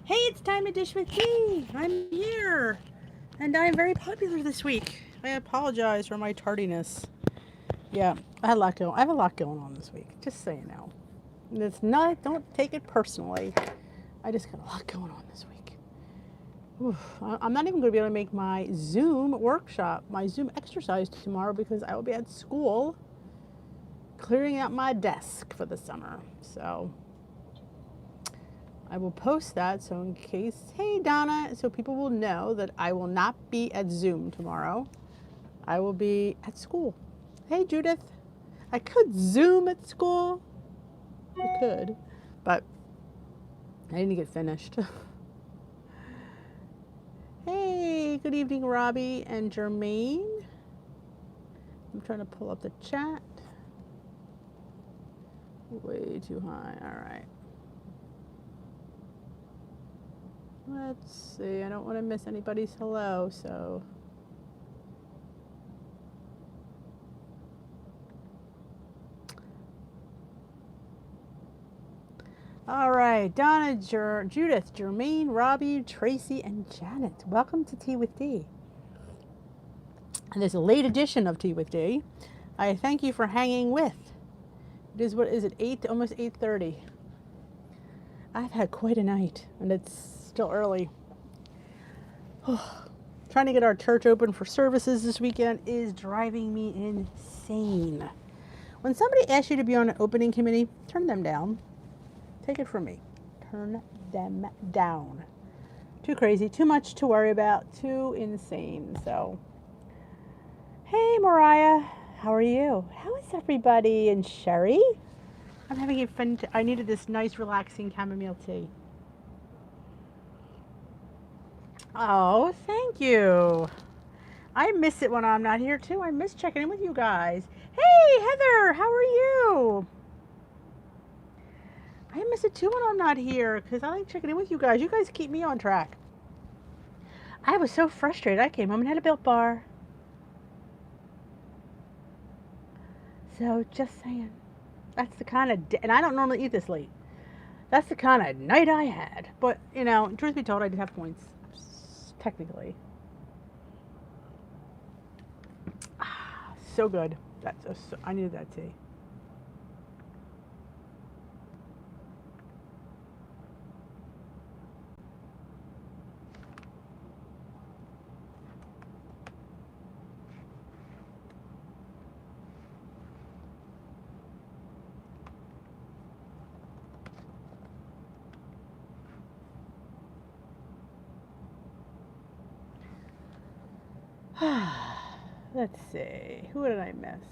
Hey, it's time to dish with tea. I'm here, and I'm very popular this week. I apologize for my tardiness. Yeah, I had a lot going. I have a lot going on this week. Just so you know, and it's not. Don't take it personally. I just got a lot going on this week. I'm not even going to be able to make my Zoom workshop, my Zoom exercise tomorrow because I will be at school clearing out my desk for the summer. So I will post that so in case, hey Donna, so people will know that I will not be at Zoom tomorrow. I will be at school. Hey Judith, I could Zoom at school. I could, but I didn't get finished. Hey, good evening Robbie and Jermaine. I'm trying to pull up the chat. Way too high, all right. Let's see, I don't want to miss anybody's hello, so. All right, Donna, Judith, Jermaine, Robbie, Tracy, and Janet. Welcome to Tea with D. And there's a late edition of Tea with D. I thank you for hanging with. It is, what is it, 8, almost 8:30. I've had quite a night, and it's still early. Trying to get our church open for services this weekend is driving me insane. When somebody asks you to be on an opening committee, turn them down. Take it from me. Turn them down. Too crazy, too much to worry about, too insane. So, hey Mariah, how are you? How is everybody? And Sherry? I'm having a fun, I needed this nice relaxing chamomile tea. Oh, thank you. I miss it when I'm not here too. I miss checking in with you guys. Hey Heather, how are you? I miss it too when I'm not here because I like checking in with you guys. You guys keep me on track. I was so frustrated. I came home and had a Built Bar. So just saying. That's the kind of, and I don't normally eat this late. That's the kind of night I had. But, you know, truth be told, I did have points. Technically. So good. I needed that tea. Let's see. Who did I miss?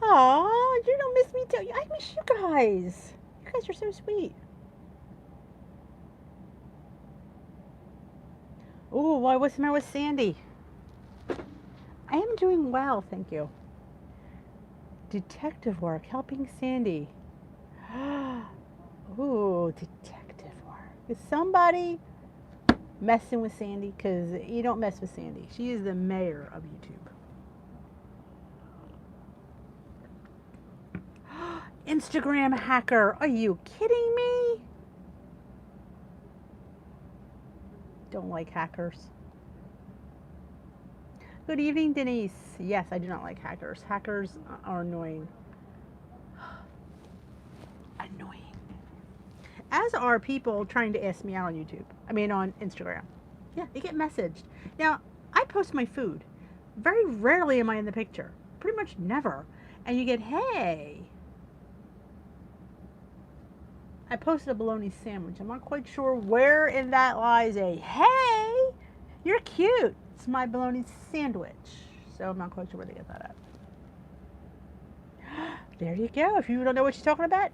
Oh, you don't miss me too. I miss you guys. You guys are so sweet. Oh, why? What's the matter with Sandy? I am doing well, thank you. Detective work, helping Sandy. Ooh, detective work. Is somebody messing with Sandy? Because you don't mess with Sandy. She is the mayor of YouTube. Instagram hacker. Are you kidding me? Don't like hackers. Good evening, Denise. Yes, I do not like hackers. Hackers are annoying. Annoying. As are people trying to ask me out on YouTube. I mean, on Instagram. Yeah, they get messaged. Now, I post my food. Very rarely am I in the picture. Pretty much never. And you get, hey. I posted a bologna sandwich. I'm not quite sure where in that lies a, hey, you're cute. It's my bologna sandwich. So I'm not quite sure where they get that at. There you go. If you don't know what she's talking about.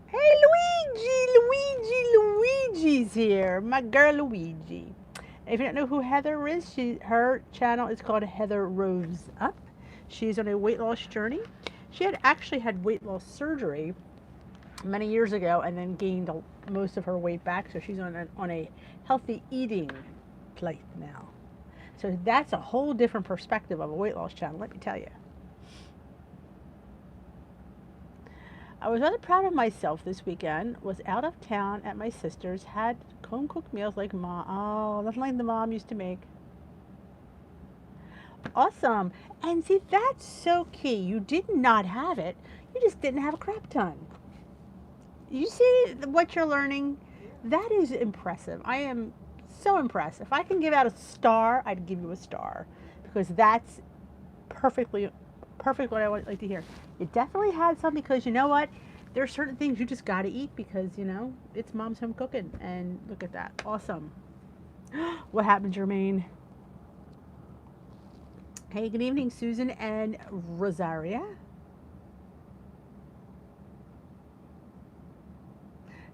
Hey, Luigi's here. My girl Luigi. If you don't know who Heather is, her channel is called Heather Rose Up. She's on a weight loss journey. She had actually had weight loss surgery many years ago and then gained most of her weight back. So she's on a healthy eating plate now. So that's a whole different perspective of a weight loss channel, let me tell you. I was rather proud of myself this weekend. Was out of town at my sister's. Had home cooked meals like mom. Oh, nothing like the mom used to make. Awesome. And see, that's so key. You did not have it. You just didn't have a crap ton. You see what you're learning? That is impressive. I am so impressed. If I can give out a star, I'd give you a star because that's perfect what I would like to hear. You definitely had some because you know what? There are certain things you just got to eat because, you know, it's mom's home cooking. And look at that. Awesome. What happened, Jermaine? Hey, good evening, Susan and Rosaria.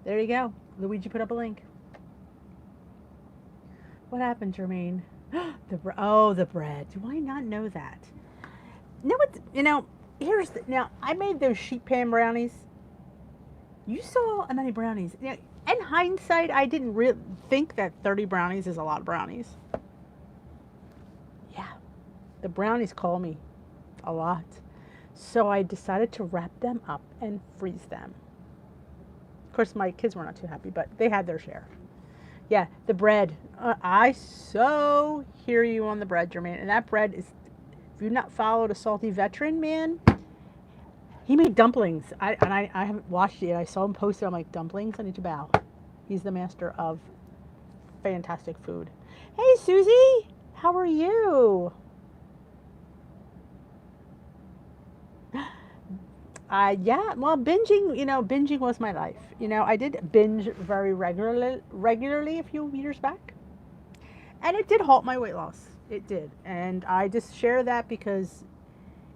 There you go. Luigi put up a link. What happened, Jermaine? The bread. Do I not know that? Now I made those sheet pan brownies. You saw how many brownies. You know, in hindsight, I didn't really think that 30 brownies is a lot of brownies. Yeah, the brownies call me a lot. So I decided to wrap them up and freeze them. Of course, my kids were not too happy, but they had their share. Yeah, the bread. I so hear you on the bread, Jermaine. And that bread is, if you've not followed a salty veteran, man, he made dumplings. I haven't watched it yet. I saw him post it. I'm like, dumplings? I need to bow. He's the master of fantastic food. Hey, Susie, how are you? Yeah, well, binging was my life. I did binge very regularly a few years back. And it did halt my weight loss. It did. And I just share that because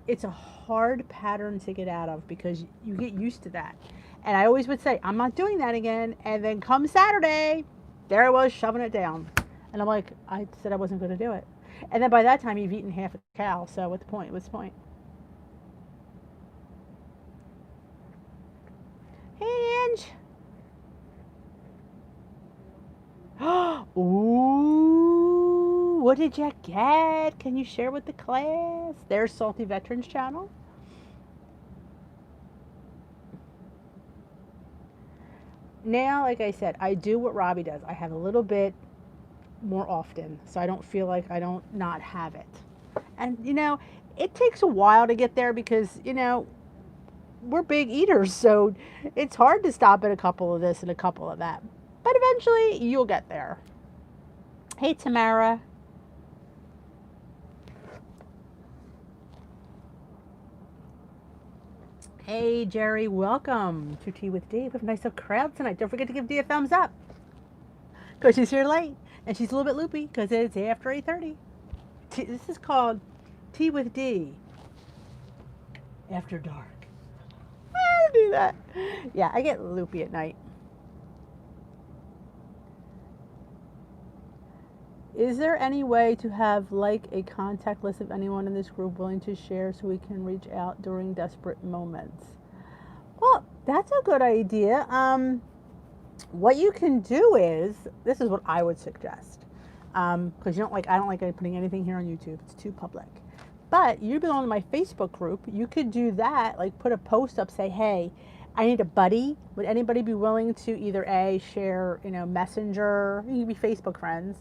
it's a hard pattern to get out of because you get used to that. And I always would say, I'm not doing that again. And then come Saturday, there I was shoving it down. And I'm like, I said I wasn't going to do it. And then by that time, you've eaten half a cow. So what's the point? What's the point? Hey, Ange. Ooh, what did you get? Can you share with the class? There's Salty Veterans channel. Now, like I said, I do what Robbie does. I have a little bit more often, so I don't feel like I don't not have it. And, it takes a while to get there because, we're big eaters, so it's hard to stop at a couple of this and a couple of that. But eventually, you'll get there. Hey, Tamara. Hey, Jerry. Welcome to Tea with Dee. We have a nice little crowd tonight. Don't forget to give Dee a thumbs up because she's here late and she's a little bit loopy because it's after 8:30. This is called Tea with Dee After Dark. I do that. Yeah, I get loopy at night. Is there any way to have like a contact list of anyone in this group willing to share so we can reach out during desperate moments? Well, that's a good idea. What you can do is, this is what I would suggest, because I don't like putting anything here on YouTube. It's too public. But you belong to my Facebook group. You could do that, like put a post up, say, hey, I need a buddy. Would anybody be willing to either share, Messenger? You can be Facebook friends.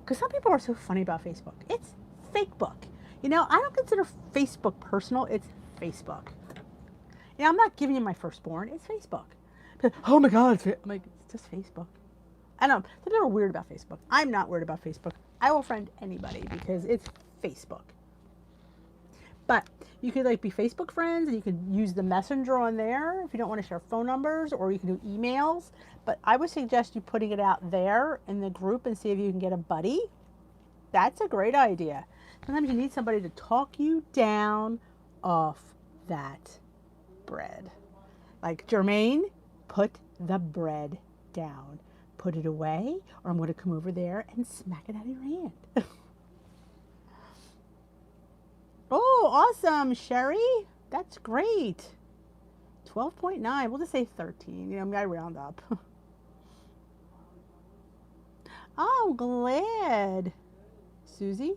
Because some people are so funny about Facebook. It's Fakebook. I don't consider Facebook personal. It's Facebook. I'm not giving you my firstborn. It's Facebook. But, oh my God. I'm like, it's just Facebook. I don't know. Some people are weird about Facebook. I'm not weird about Facebook. I will friend anybody because it's Facebook. But you could be Facebook friends and you could use the messenger on there if you don't want to share phone numbers, or you can do emails. But I would suggest you putting it out there in the group and see if you can get a buddy. That's a great idea. Sometimes you need somebody to talk you down off that bread. Like, Jermaine, put the bread down. Put it away, or I'm going to come over there and smack it out of your hand. Oh, awesome, Sherry. That's great. 12.9. We'll just say 13. I round up. Oh, glad. Susie?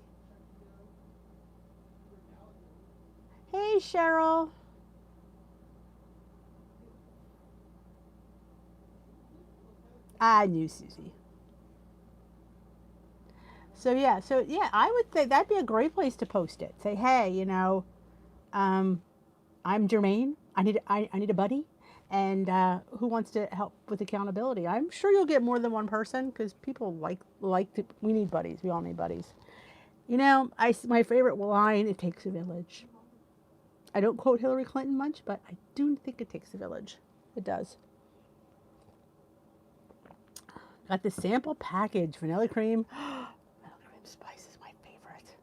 Hey, Cheryl. I knew Susie. So yeah, I would say that'd be a great place to post it. Say, hey, um, I'm Jermaine. I need a buddy, and who wants to help with accountability? I'm sure you'll get more than one person because people like to. We need buddies. We all need buddies. My favorite line. It takes a village. I don't quote Hillary Clinton much, but I do think it takes a village. It does. Got the sample package, vanilla cream. Vanilla cream spice is my favorite.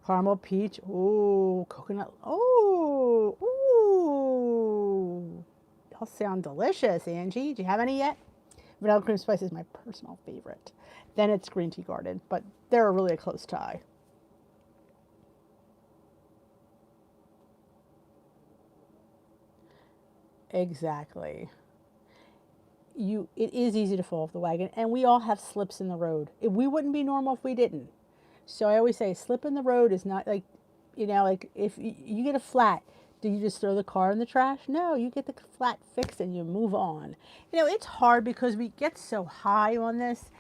Caramel peach. Ooh, coconut. Oh, ooh. Y'all sound delicious, Angie. Do you have any yet? Vanilla cream spice is my personal favorite. Then it's green tea garden, but they're really a close tie. Exactly. It is easy to fall off the wagon, and we all have slips in the road. We wouldn't be normal if we didn't. So I always say slip in the road is not like, like if you get a flat, do you just throw the car in the trash? No, you get the flat fixed and you move on. It's hard because we get so high on this,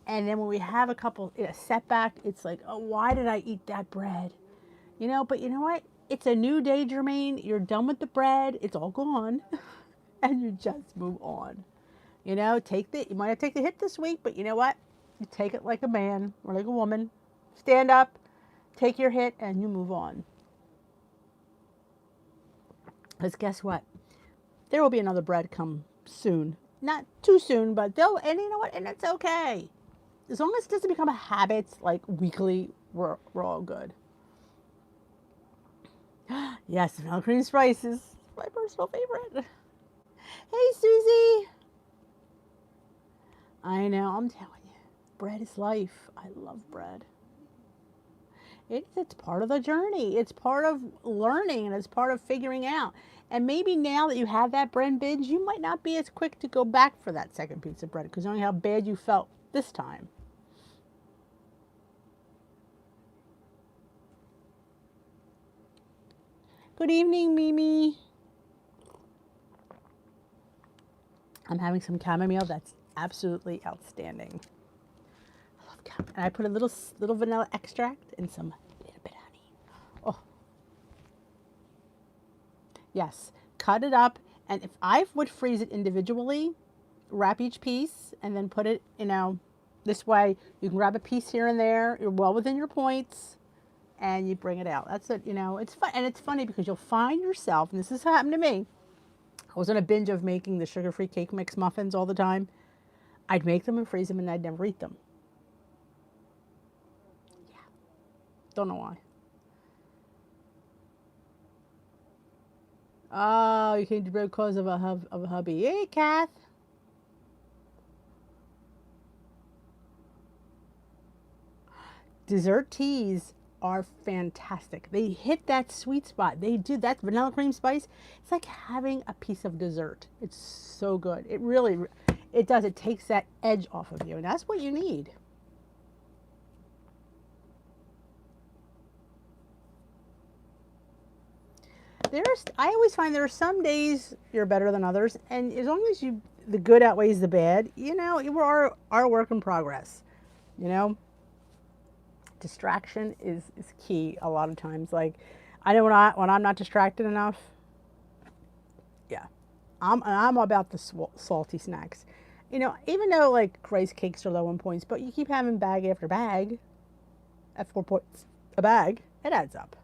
and then when we have a setback, it's like, oh, why did I eat that bread? But you know what? It's a new day, Jermaine. You're done with the bread. It's all gone, and you just move on. You might have to take the hit this week, but you know what? You take it like a man or like a woman. Stand up, take your hit, and you move on. Because guess what? There will be another bread come soon. Not too soon, but and you know what? And it's okay. As long as it doesn't become a habit, like weekly, we're all good. Yes, vanilla cream spice is my personal favorite. Hey, Susie. I know, I'm telling you. Bread is life. I love bread. It's part of the journey. It's part of learning and it's part of figuring out. And maybe now that you have that bread binge, you might not be as quick to go back for that second piece of bread because knowing how bad you felt this time. Good evening, Mimi. I'm having some chamomile that's absolutely outstanding. I love chamomile. And I put a little vanilla extract and some little bit of honey. Oh, yes. Cut it up, and if I would freeze it individually, wrap each piece, and then put it, this way you can grab a piece here and there. You're well within your points, and you bring it out. That's it. It's fun, and it's funny because you'll find yourself, and this has happened to me. I was on a binge of making the sugar-free cake mix muffins all the time. I'd make them and freeze them, and I'd never eat them. Yeah, don't know why. Oh, you came to bread because of a hubby. Hey, Kath. Dessert teas are fantastic. They hit that sweet spot. They do that vanilla cream spice. It's like having a piece of dessert. It's so good. It really, it does. It takes that edge off of you, and that's what you need. I always find there are some days you're better than others, and as long as the good outweighs the bad, we're our work in progress. You know, distraction is key a lot of times. Like, I know when I'm not distracted enough, yeah, I'm about the salty snacks. Even though like rice cakes are low in points, but you keep having bag after bag at 4 points a bag, it adds up.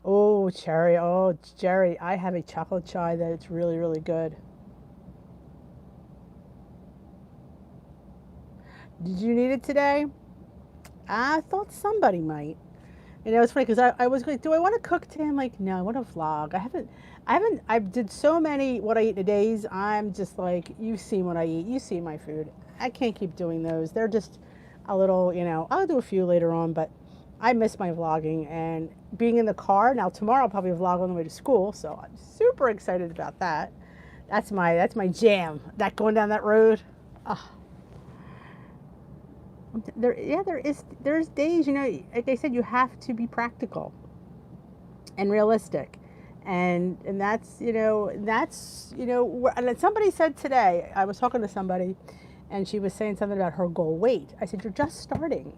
Oh, cherry. Oh, Jerry, I have a chocolate chai that it's really, really good. Did you need it today? I thought somebody might. It's funny because I was like, do I want to cook today? I'm like, no, I want to vlog. I did so many what I eat in a days. I'm just like, you've seen what I eat. You see my food. I can't keep doing those. They're just a little, I'll do a few later on, but I miss my vlogging and being in the car. Now tomorrow I'll probably vlog on the way to school, so I'm super excited about that. That's my jam. That going down that road. Oh. There's days, like I said, you have to be practical and realistic. And that's, and somebody said today, I was talking to somebody and she was saying something about her goal weight. I said, you're just starting.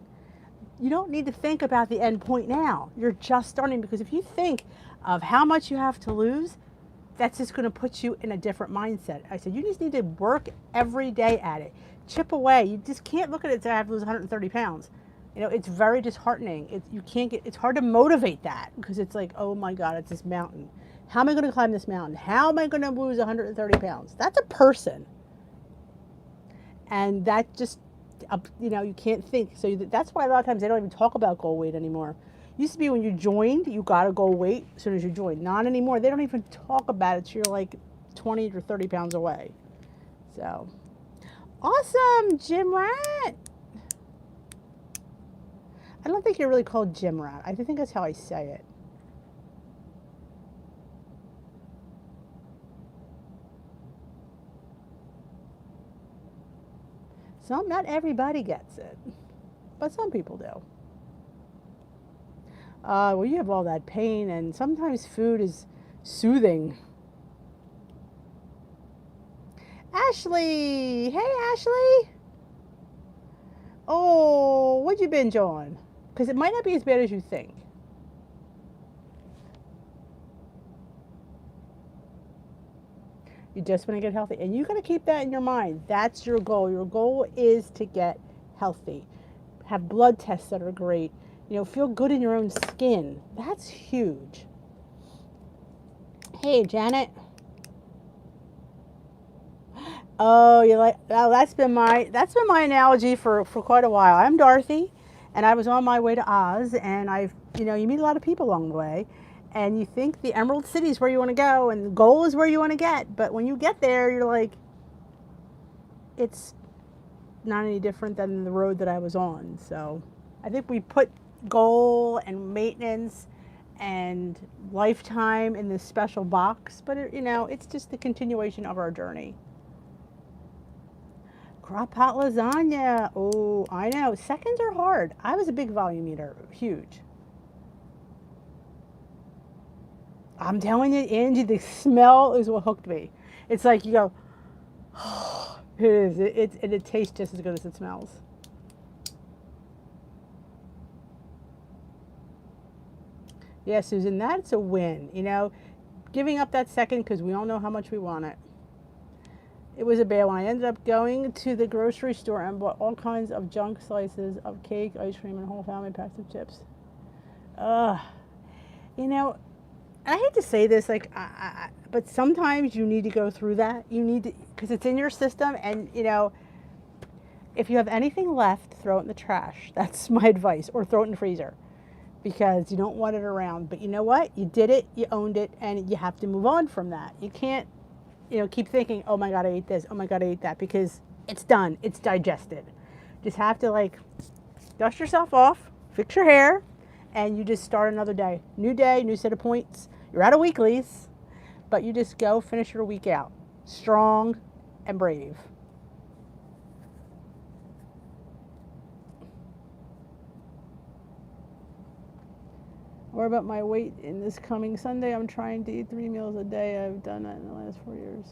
You don't need to think about the end point now. You're just starting, because if you think of how much you have to lose, that's just going to put you in a different mindset. I said, you just need to work every day at it. Chip away. You just can't look at it and say, I have to lose 130 pounds. You know, it's very disheartening. It's hard to motivate that, because it's like, oh my God, it's this mountain. How am I going to climb this mountain? How am I going to lose 130 pounds? That's a person. And that just, you know, you can't think. So that's why a lot of times they don't even talk about goal weight anymore. Used to be when you joined, you got to goal weight as soon as you joined. Not anymore. They don't even talk about it. So you're like 20 or 30 pounds away. So, awesome, Gym Rat. I don't think you're really called Gym Rat. I think that's how I say it. Not everybody gets it, but some people do. Well, you have all that pain, and sometimes food is soothing. Ashley! Hey, Ashley! Oh, what'd you binge on? Because it might not be as bad as you think. You just want to get healthy. And you got to keep that in your mind. That's your goal. Your goal is to get healthy. Have blood tests that are great. You know, feel good in your own skin. That's huge. Hey, Janet. Oh, you like, well, that's been my analogy for quite a while. I'm Dorothy, and I was on my way to Oz, and you meet a lot of people along the way, and you think the Emerald City is where you want to go, and the goal is where you want to get, but when you get there, you're like, it's not any different than the road that I was on. So I think we put goal and maintenance and lifetime in this special box, but it's just the continuation of our journey. Crock pot lasagna. Oh, I know. Seconds are hard. I was a big volume eater. Huge. I'm telling you, Angie, the smell is what hooked me. It's like you go, oh, it is. It tastes just as good as it smells. Yeah, Susan, that's a win. You know, giving up that second, because we all know how much we want it. It was a bad one. I ended up going to the grocery store and bought all kinds of junk slices of cake, ice cream, and whole family packs of chips. Ugh. You know, I hate to say this, like, but sometimes you need to go through that. You need to, because it's in your system, and, if you have anything left, throw it in the trash. That's my advice. Or throw it in the freezer, because you don't want it around. But you know what? You did it, you owned it, and you have to move on from that. You can't, keep thinking, oh my God, I ate this, oh my God, I ate that, because it's done, it's digested. Just have to, dust yourself off, fix your hair, and you just start another day. New day, new set of points. You're out of weeklies, but you just go finish your week out strong and brave. What about my weight in this coming Sunday? I'm trying to eat 3 meals a day. I've done that in the last 4 years.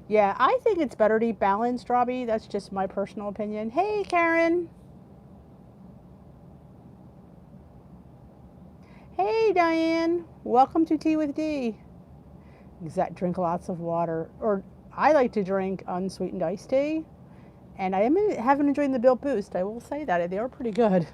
Yeah, I think it's better to eat balanced, Robbie. That's just my personal opinion. Hey, Karen. Hey, Diane. Welcome to Tea with D. Drink lots of water. Or I like to drink unsweetened iced tea. And I haven't enjoyed the Built Boost. I will say that. They are pretty good.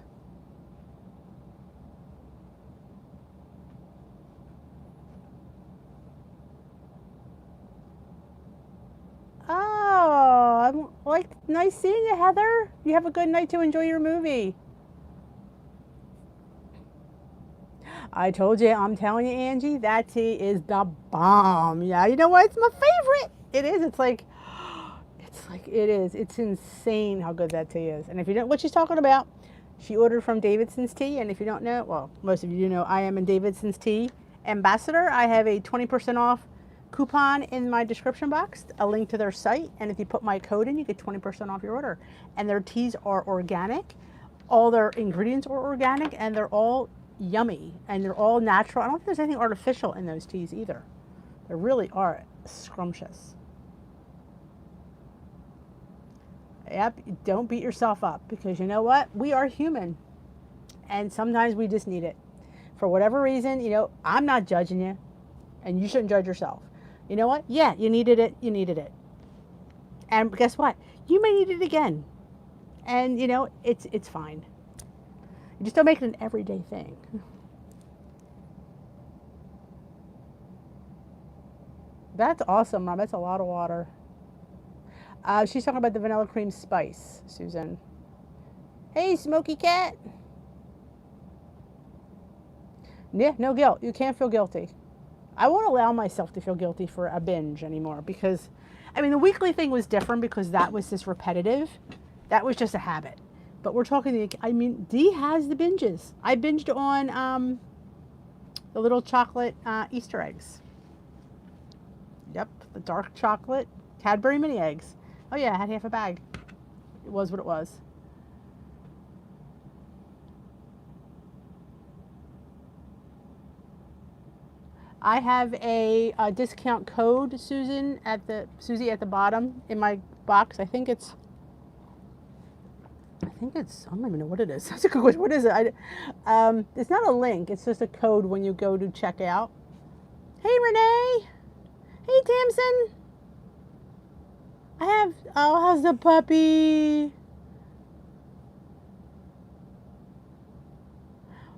Nice seeing you, Heather. You have a good night to enjoy your movie. I told you, I'm telling you, Angie, that tea is the bomb. Yeah, you know what? It's my favorite. It is. It is. It's insane how good that tea is. And if you don't know what she's talking about, she ordered from Davidson's Tea. And if you don't know, well, most of you do know, I am a Davidson's Tea ambassador. I have a 20% off coupon in my description box, a link to their site, and if you put my code in, you get 20% off your order. And their teas are organic. All their ingredients are organic, and they're all yummy, and they're all natural. I don't think there's anything artificial in those teas either. They really are scrumptious. Yep, don't beat yourself up because you know what? We are human. And sometimes we just need it. For whatever reason, I'm not judging you and you shouldn't judge yourself. You know what? Yeah, you needed it. You needed it. And guess what? You may need it again. And it's fine. You just don't make it an everyday thing. That's awesome, Mom. That's a lot of water. She's talking about the vanilla cream spice, Susan. Hey, Smoky Cat. Yeah, no guilt. You can't feel guilty. I won't allow myself to feel guilty for a binge anymore because, the weekly thing was different because that was just repetitive. That was just a habit. But we're talking, Dee has the binges. I binged on the little chocolate Easter eggs. Yep, the dark chocolate Cadbury mini eggs. Oh yeah, I had half a bag. It was what it was. I have a discount code, Susie at the bottom in my box. I think it's. I don't even know what it is. That's a good question. What is it? It's not a link. It's just a code when you go to checkout. Hey, Renee. Hey, Tamsin. How's the puppy?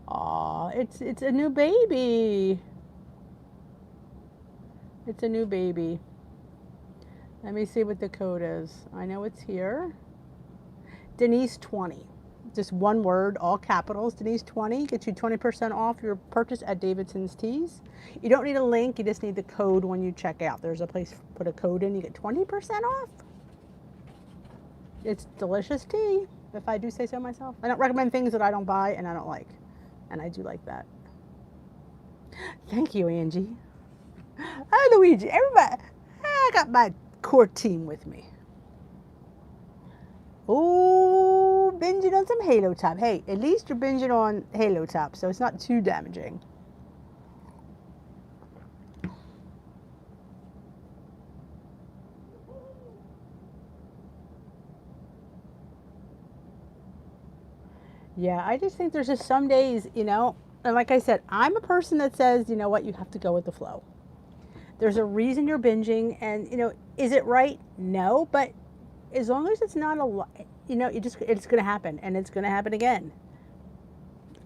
Aw, it's a new baby. It's a new baby. Let me see what the code is. I know it's here. Denise 20. Just one word, all capitals. Denise 20 gets you 20% off your purchase at Davidson's Teas. You don't need a link. You just need the code when you check out. There's a place to put a code in. You get 20% off. It's delicious tea, if I do say so myself. I don't recommend things that I don't buy and I don't like. And I do like that. Thank you, Angie. Hi, Luigi. Everybody. I got my core team with me. Oh, binging on some Halo Top. Hey, at least you're binging on Halo Top, so it's not too damaging. Yeah, I just think there's just some days, and like I said, I'm a person that says, you know what, you have to go with the flow. There's a reason you're binging, and, is it right? No, but as long as it's not a lot, it's going to happen, and it's going to happen again.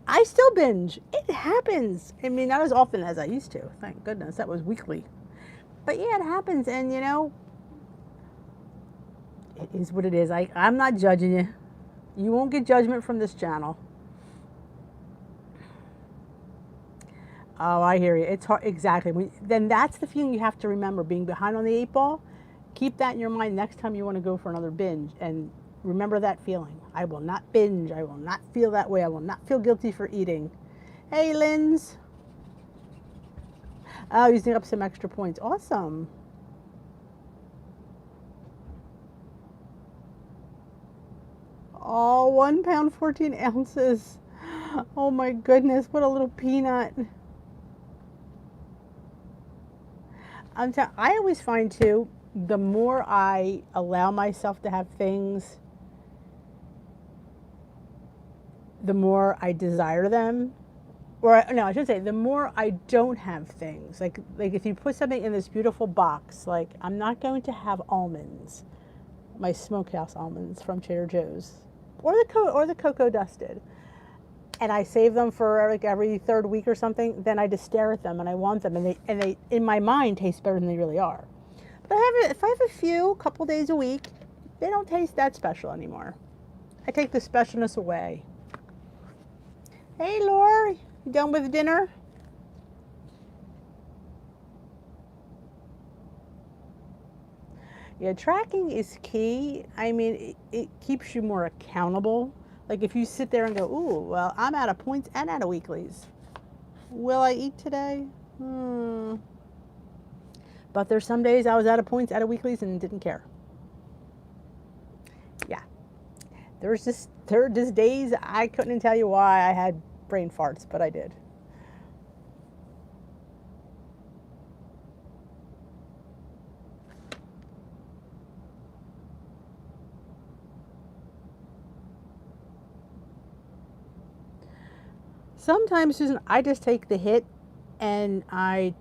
I still binge. It happens. Not as often as I used to. Thank goodness. That was weekly. But yeah, it happens, and, it is what it is. I'm not judging you. You won't get judgment from this channel. Oh, I hear you. It's hard. Exactly. Then that's the feeling you have to remember, being behind on the 8 ball. Keep that in your mind next time you want to go for another binge. And remember that feeling. I will not binge. I will not feel that way. I will not feel guilty for eating. Hey, Linz. Oh, using up some extra points. Awesome. Oh, 1 pound, 14 ounces. Oh my goodness, what a little peanut. I always find too, the more I allow myself to have things, the more I desire them. Or no, I should say, the more I don't have things. Like if you put something in this beautiful box, like I'm not going to have almonds, my smokehouse almonds from Trader Joe's, or the cocoa dusted, and I save them for like every third week or something. Then I just stare at them and I want them, and they in my mind taste better than they really are. But if I have a few, couple days a week, they don't taste that special anymore. I take the specialness away. Hey, Laura, you done with dinner? Yeah, tracking is key. It keeps you more accountable. Like if you sit there and go, ooh, well, I'm out of points and out of weeklies. Will I eat today? But there's some days I was out of points, out of weeklies, and didn't care. Yeah. There are just days I couldn't tell you why I had brain farts, but I did. sometimes, Susan, I just take the hit, and I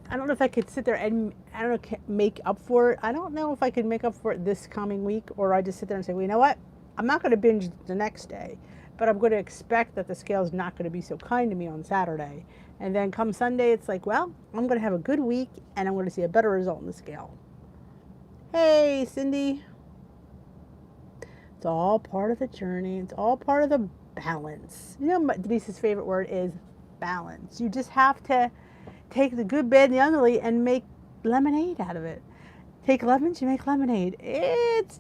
don't know if I could sit there and I don't know, make up for it. I don't know if I could make up for it this coming week, or I just sit there and say, well, you know what? I'm not going to binge the next day, but I'm going to expect that the scale is not going to be so kind to me on Saturday. And then come Sunday, it's like, well, I'm going to have a good week, and I'm going to see a better result in the scale. Hey, Cindy. It's all part of the journey. It's all part of the balance. You know, Denise's favorite word is balance. You just have to take the good, bad, and the ugly and make lemonade out of it. Take lemons, you make lemonade. It's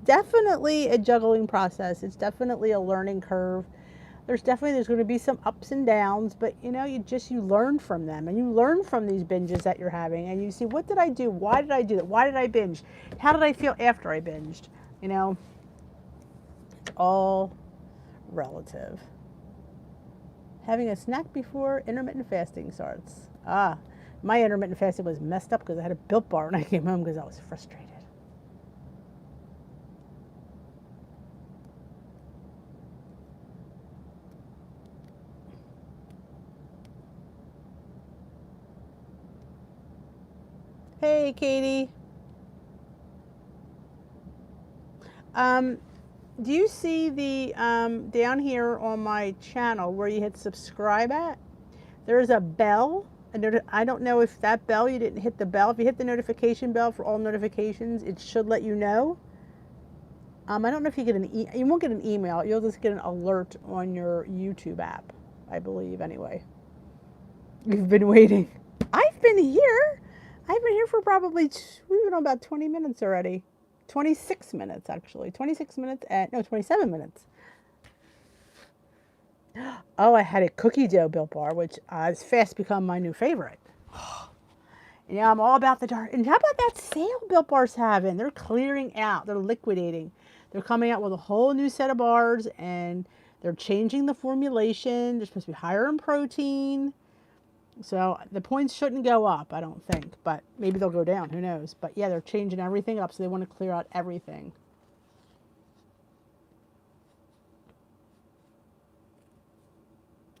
definitely a juggling process. It's definitely a learning curve. There's going to be some ups and downs, but you know, you learn from them, and you learn from these binges that you're having, and you see, what did I do? Why did I do that? Why did I binge? How did I feel after I binged? You know, it's all relative. Having a snack before intermittent fasting starts. My intermittent fasting was messed up because I had a Built Bar when I came home because I was frustrated. Hey, Katie. Do you see the down here on my channel where you hit subscribe at? There's a bell. I don't know if that bell, you didn't hit the bell. If you hit the notification bell for all notifications, it should let you know. I don't know if you get you won't get an email. You'll just get an alert on your YouTube app, I believe, anyway. You've been waiting. I've been here. I've been here for probably, we've been on about 20 minutes already. 26 minutes, actually. 26 minutes no, 27 minutes. Oh, I had a cookie dough Built Bar, which has fast become my new favorite. You know, I'm all about the dark. And how about that sale Built Bar's having? They're clearing out. They're liquidating. They're coming out with a whole new set of bars, and they're changing the formulation. They're supposed to be higher in protein. So the points shouldn't go up, I don't think. But maybe they'll go down. Who knows? But yeah, they're changing everything up, so they want to clear out everything.